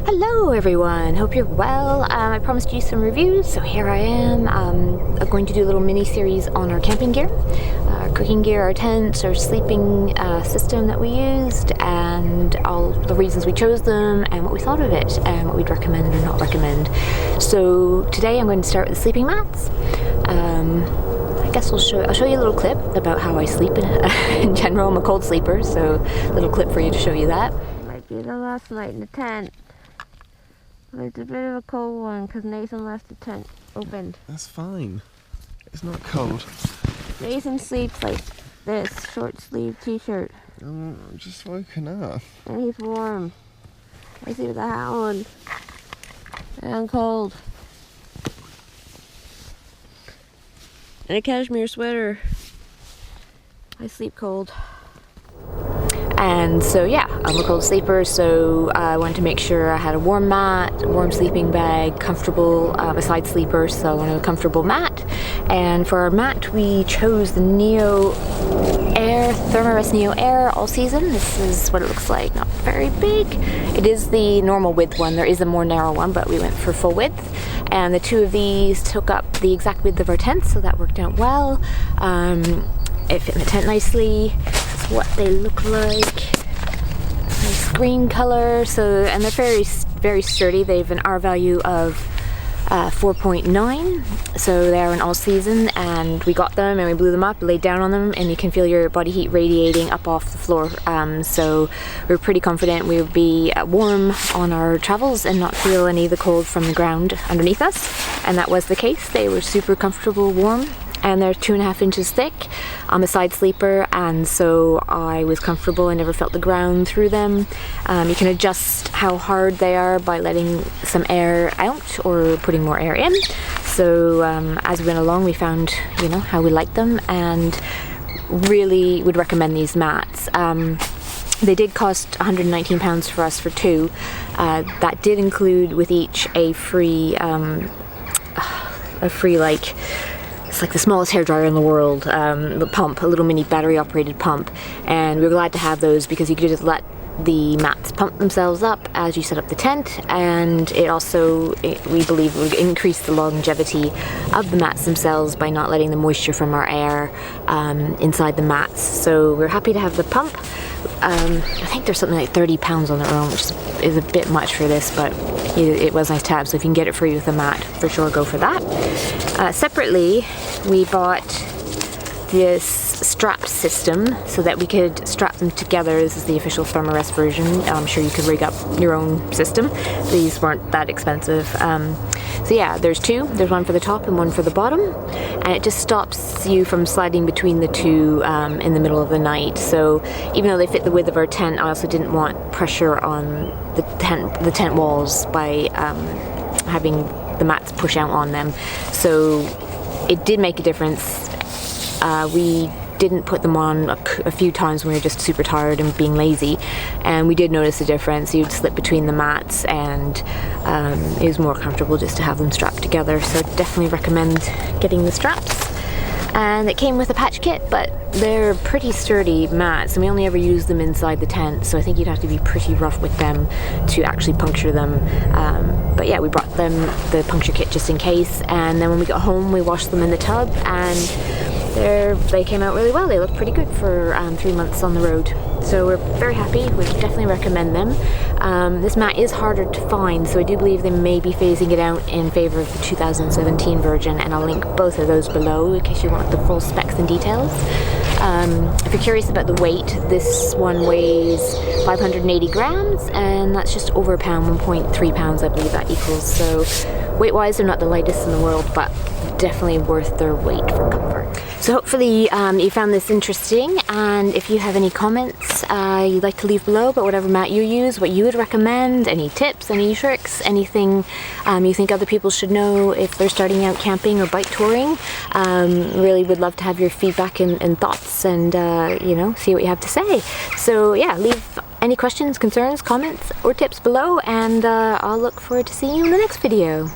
Hello everyone, hope you're well. I promised you some reviews, so here I am. I'm going to do a little mini series on our camping gear, our cooking gear, our tents, our sleeping system that we used, and all the reasons we chose them and what we thought of it and what we'd recommend or not recommend. So today I'm going to start with the sleeping mats. I guess I'll show you a little clip about how I sleep in general. I'm a cold sleeper, so a little clip for you to show you that. Might be the last night in the tent. It's a bit of a cold one because Nathan left the tent open. That's fine. It's not cold. Nathan sleeps like this, short sleeve t-shirt. I'm just woken up. And he's warm. I sleep with a hat on. And I'm cold. And a cashmere sweater. I sleep cold. And so yeah, I'm a cold sleeper, so I wanted to make sure I had a warm mat, a warm sleeping bag, comfortable, a side sleeper, so I wanted a comfortable mat. And for our mat, we chose the NeoAir, Thermarest NeoAir all season. This is what it looks like, not very big. It is the normal width one, there is a more narrow one, but we went for full width. And the two of these took up the exact width of our tent, so that worked out well. It fit in the tent nicely. That's what they look like. Nice green color. So, and they're very sturdy. They have an R value of 4.9. So they are an all season, and we got them and we blew them up, laid down on them, and you can feel your body heat radiating up off the floor. So we're pretty confident we would be warm on our travels and not feel any of the cold from the ground underneath us. And that was the case. They were super comfortable, warm. And they're 2.5 inches thick. I'm a side sleeper, and so I was comfortable. I never felt the ground through them. You can adjust how hard they are by letting some air out or putting more air in. So as we went along, we found, you know, how we like them, and really would recommend these mats. They did cost £119 for us for two. That did include with each a free like. It's like the smallest hairdryer in the world, the pump, a little mini battery operated pump, and we were glad to have those because you could just let the mats pump themselves up as you set up the tent, and it also, we believe, would increase the longevity of the mats themselves by not letting the moisture from our air inside the mats. So we're happy to have the pump. I think there's something like £30 on their own, which is a bit much for this, but it was nice to have. So if you can get it free with a mat, for sure go for that. Separately, we bought this strap system so that we could strap them together. This is the official Thermarest version. I'm sure you could rig up your own system. These weren't that expensive. So yeah, there's two. There's one for the top and one for the bottom, and it just stops you from sliding between the two in the middle of the night. So even though they fit the width of our tent, I also didn't want pressure on the tent walls by having the mats push out on them. So it did make a difference. We didn't put them on a few times when we were just super tired and being lazy, and we did notice a difference. You'd slip between the mats, and it was more comfortable just to have them strapped together. So definitely recommend getting the straps. And it came with a patch kit, but they're pretty sturdy mats, and we only ever use them inside the tent, so I think you'd have to be pretty rough with them to actually puncture them. But yeah, we brought them the puncture kit just in case, and then when we got home we washed them in the tub, and they came out really well. They look pretty good for 3 months on the road. So we're very happy. We definitely recommend them. This mat is harder to find, so I do believe they may be phasing it out in favor of the 2017 version, and I'll link both of those below in case you want the full specs and details. If you're curious about the weight, this one weighs 580 grams, and that's just over a pound, 1.3 pounds I believe that equals. So weight-wise, they're not the lightest in the world, but definitely worth their weight for comfort. So hopefully you found this interesting, and if you have any comments you'd like to leave below about whatever mat you use, what you would recommend, any tips, any tricks, anything you think other people should know if they're starting out camping or bike touring, really would love to have your feedback and thoughts, and you know, see what you have to say. So yeah, leave any questions, concerns, comments, or tips below, and I'll look forward to seeing you in the next video.